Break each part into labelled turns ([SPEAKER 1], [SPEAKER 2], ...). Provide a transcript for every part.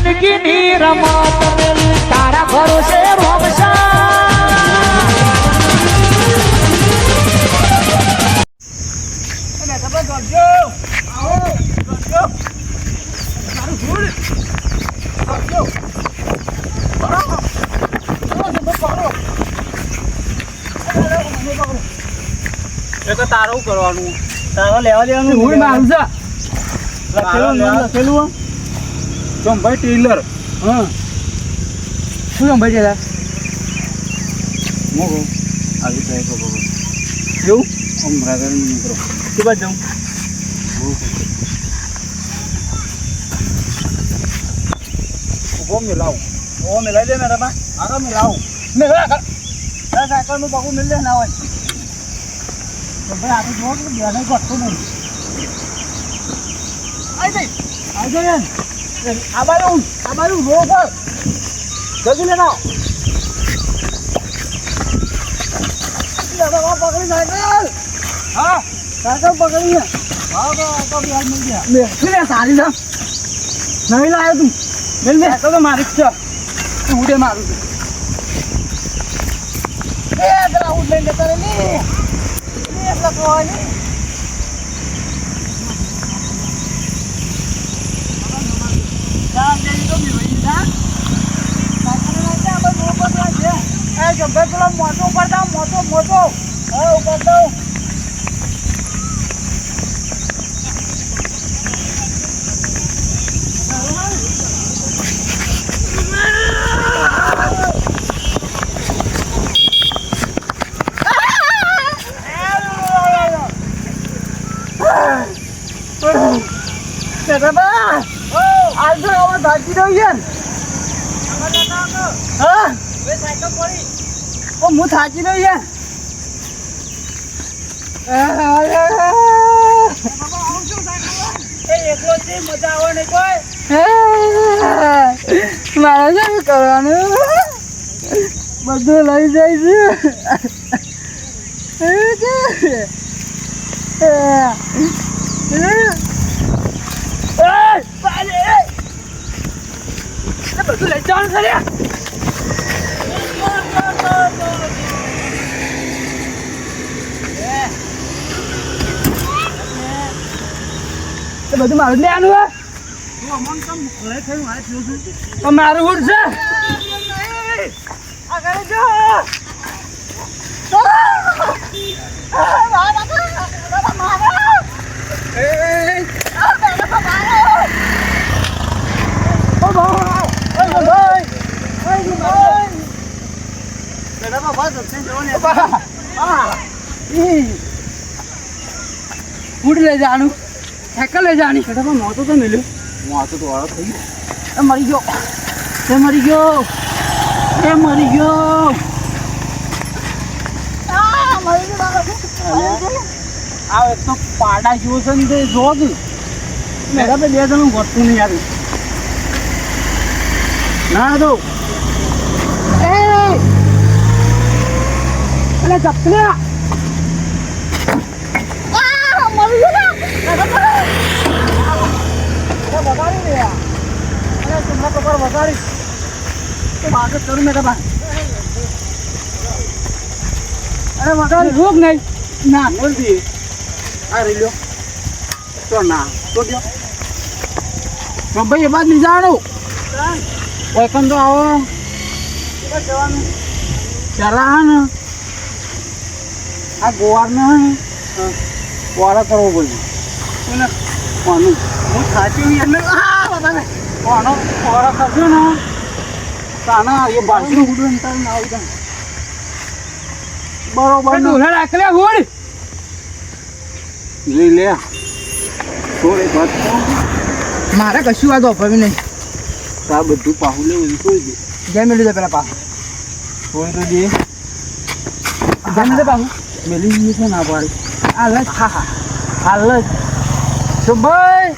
[SPEAKER 1] જિંદગીની રમત મેલી તારા ભરોસે રોમશા
[SPEAKER 2] તારું કરવાનું તારા લેવા દેવાનું હું મારું છે લખેલું ચંભાઈ ટેલર હા શું ચંભાઈ ટેલર મોગો આવી જાય તો બરોબર એવું અમરાગર નીકળો કે બાદ જાઉં ઉભો મિલાવ ઓ મિલાઈ દે મેરા બા આગળ મિલાવ મેરા આગળ સાયકલ નું બગુ મિલ દે ના હોય તો ભાઈ આપણે જોવો કે બેને ગોઠવું નહીં આવી જાય આ બાજુ રો પર જલ્દી લેના પકડી સાયકલ હા સાયકલ પકડી હા તો બિહાર મિલ ગયા સારી છે નહીં લાવ્યો તું મિલ બે તો મારી જ છે તું ઉડે મારું છું પેલા ઉડ લઈને જતા રે એટલા તો હોય ને મોટો પડતા મોટો ઉપડતો आज धाची रही है હું થાકી રહી છે એકલો છે મજા આવે ને કોઈ મારે શું કરવાનું બધું લઈ જાય છે બધું લઈ જવાનું છે બધું મારું જ લેવાનું હે મારું ઉઠ છે ઉડ લઈ જવાનું સાયકલ લઈ જવાની છે મોતો તો મિલ્યું મોતો તો વાળો થઈ ગયો મરી ગયો આ એક તો પાડા જેવો છે ને તે જો તું મેરા બે જણું વધતું નહીં આવ્યું ના તો એટલે ચપલા વગાડી લે તમારા પકડ વગાડી તો બાદ કરું મેં તમારે અરે વગાડી રોક નહીં ના બોલતી આ રહી લ્યો તો ના તો દો ભાઈ એ બાદ નહીં જાણું ઓકન તો આવો જવાનું ચાલા હા ને આ ગોવારને ગોવારા કરવો પડે કોનું હું સાચી એટલે કોનો ગોવારા કરજો ને તાના એ બાજુ ઉડું તારું ના આવતા બરોબર ડોલા રાખલે હોડ લઈ લે થોડે વાત મારે કશું વાત ઓફરવી નહીં આ બધું પાહું લેવું કોઈ દે જ્યાં મેળવી દે પેલા પાહું કોઈ તો દે જ્યાં દે પાહું મેળવી દઈએ છે ના પાડી હાલ જ હાલ જ શું ભાઈ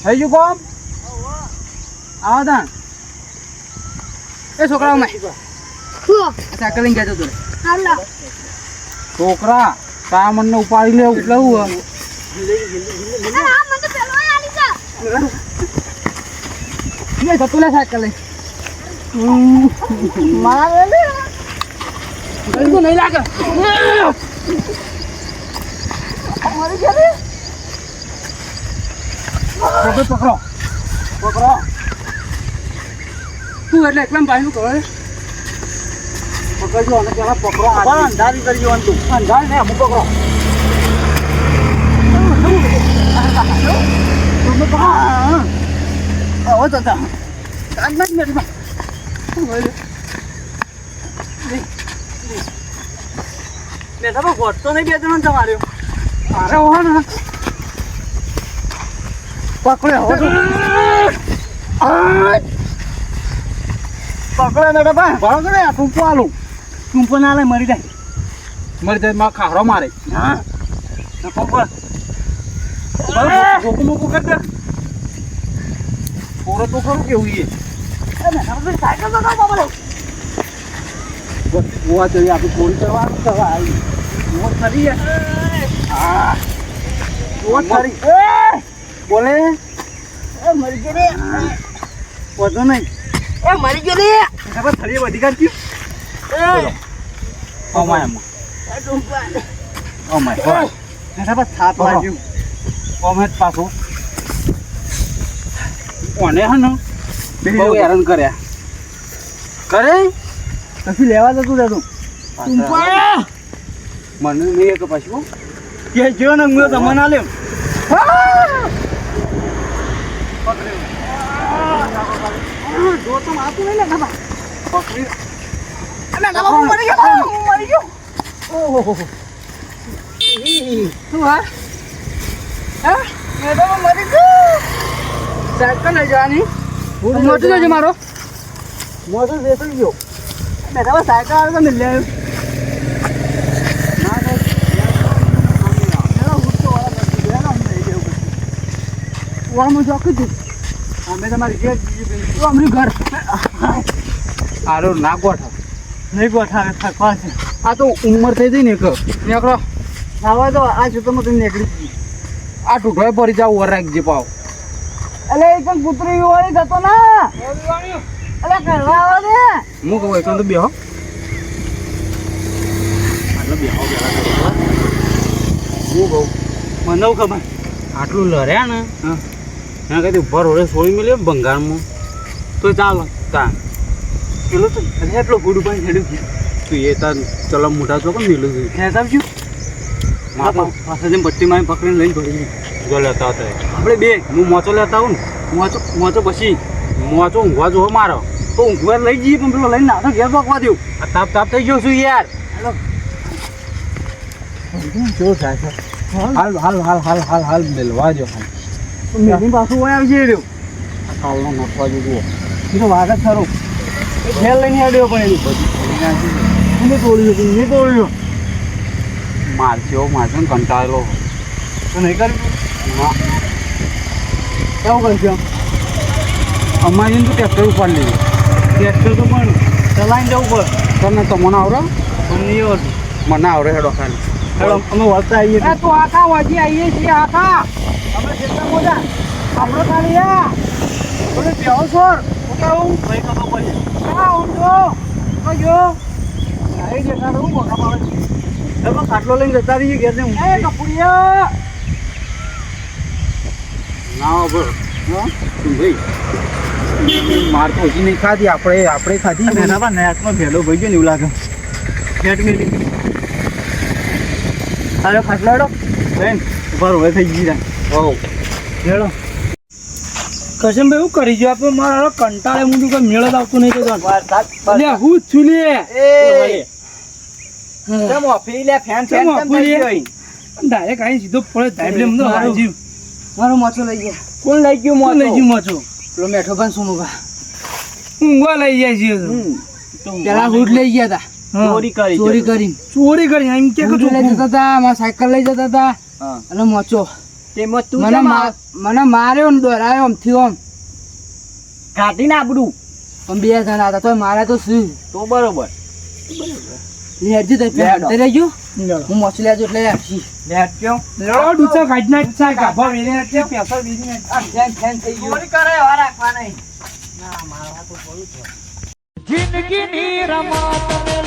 [SPEAKER 2] થઈ ગયું કોમ આવો તાણ એ છોકરાઓ માં સાયકલ લઈને ગયા તું છોકરા કા મને ઉપાડી લેવું લે જતું લે સાયકલ લઈ મારે લે ગળું નહીં લાગે મારી ગયા રે પકડો તું એટલે એકદમ ભાઈ નું કરો પકડજો અને પેલા પકડો અંધારી કરી જવાનું તું અંધારી ને અમુક પકડો આવો તો તો નહીં બે જણ તમારે મારે હો ને પકડે હો પકડે ને ડબા પકડે ટૂંપો આલું ટૂંપો ના લે મરી જાય માં ખારો મારે હા પકડ મોકું કરી દે થોડો તો ખરું કેવું એ સાયકલ તો ના બાબા ગોવા જોઈએ આપણે થોડી કરવાનું આવી મોત ખરી હા મોત ખરી બોલે એ મરી ગયો રે વધુ નહીં એ મરી ગયો રે ખબર થરી બધી કાઢી અમાય બસ સાત વાગ્યું કોમેટ પાછું કોને હે ને બહુ હેરાન કર્યા કરે કશું લેવા જતું રહેતું મને નહીં એક પાછું કે જો ને હું તમને ના લેવ જો તો આપું નહીં ને બાબા પકડી મરી ગયો ઓહો શું હા મેં તો મરી ગયો સાયકલ લઈ જવાની મોટું જોજે મારો મોટું બેસી ગયો મેં તો સાયકલ આવે તો મિલ લે અમે તમારી અમારું ઘર આરો ના ગોઠા નહીં ગોઠાવે થકવા છે આ તો ઉંમર થઈ જઈ ને એક નીકળો આવા તો આ જૂતોમાં તમે નીકળી ગઈ આ ટૂંકડો ભરી જાવ ઓર રાખજે પાવ એટલે એક કૂતરી વાળી થતો ના એટલે કરવા આવો ને હું કહું એક તો બેહો આટલો બેહો હું કહું મને ખબર આટલું લડ્યા ને હા ત્યાં કદી ઉભા રોડે છોડી મળ્યો બંગાળમાં તો ચાલો તા પેલો તો એટલો ગુડું પાણી હેડ્યું તું એ તાર ચલો મોટા તો પણ મેલું છું ત્યાં આવજો પાછા જેમ પટ્ટી મારી પકડીને લઈને ભરી જો લેતા હતા આપણે બે હું મોચો લેતા આવું ને મોચો પછી મોચો ઊંઘવા જો મારો તો ઊંઘવા લઈ જઈએ પણ પેલો લઈને નાખો ઘેર પકવા દઉં આ તાપ થઈ ગયો છું યાર જો થાય છે હાલ મેલવા જો મેની પાછું હોય આવી જઈ રહ્યો કાલનો નાખવા જો જુઓ એ તો વાઘ જ ખરું ખેલ લઈને આવ્યો પણ એની તોડ્યું મારજો ને કંટાળેલો તો નહીં કર્યું કેવું કરશો અમારી તો ટ્રેક્ટર ઉપર લીધું ટ્રેક્ટર તો પણ ચલાવીને જવું પડે તમને તો મને આવડે મને આવડે હેડો ખાલી હેડો અમે વળતા આવીએ તો આખા વાજી આવીએ છીએ આખા અમે કેટલા મોજા આપણો ખાલી બોલે બેહો છોડ ઉતારું ભાઈ કતો પછી હા ઊંધો કજો આઈ દેખાડો હું બકા પાવે તમે ખાટલો લઈને જતા રહીએ ઘેર ને એ કપુરિયા ના બોલ હા ભાઈ માર તો હજી નહીં ખાધી આપણે ખાધી મેના બા નેટમાં ભેલો ભાઈ ગયો ને એવું લાગે નેટ મેલી અરે ખાટલાડો બેન ઉભા હવે થઈ ગઈ જાય હો હેડો કસમ ભાઈ હું કરી જો આપણે મારા કંટાળે મુંડું કોઈ મેળ જ આવતું નહીં તો લે હું છું લે એ તમ ઓફી લે ફેન ફેન તમ થઈ ગઈ ડાયરેક્ટ આઈ સીધો પડે ટાઈમ લે મને રાજીવ મારો મોચો લઈ ગયા કોણ લઈ ગયો મોચો પેલો મેઠો ભાન સોનુભા ઊંઘવા લઈ જાય છે પેલા હુડ લઈ ગયા હતા ચોરી કરી એમ કે લઈ જતા હતા મારા સાયકલ લઈ જતા હતા અને મોચો મને માર્યો ને દોરાયો આમથી આમ કાઢી ને આબડું પણ બે જણા હતા તો મારા તો શું તો બરોબર લેજો તો રહેજો હું મોચી લેજો એટલે આપશી લેજો લડો ડૂચો કાઢ નાખ સા ગાભા વેરે એટલે પેસર બીજી આ ફેન થઈ ગયો ચોરી કરે વાર રાખવા નહીં ના મારા તો પડું છે
[SPEAKER 1] જિંદગીની રમત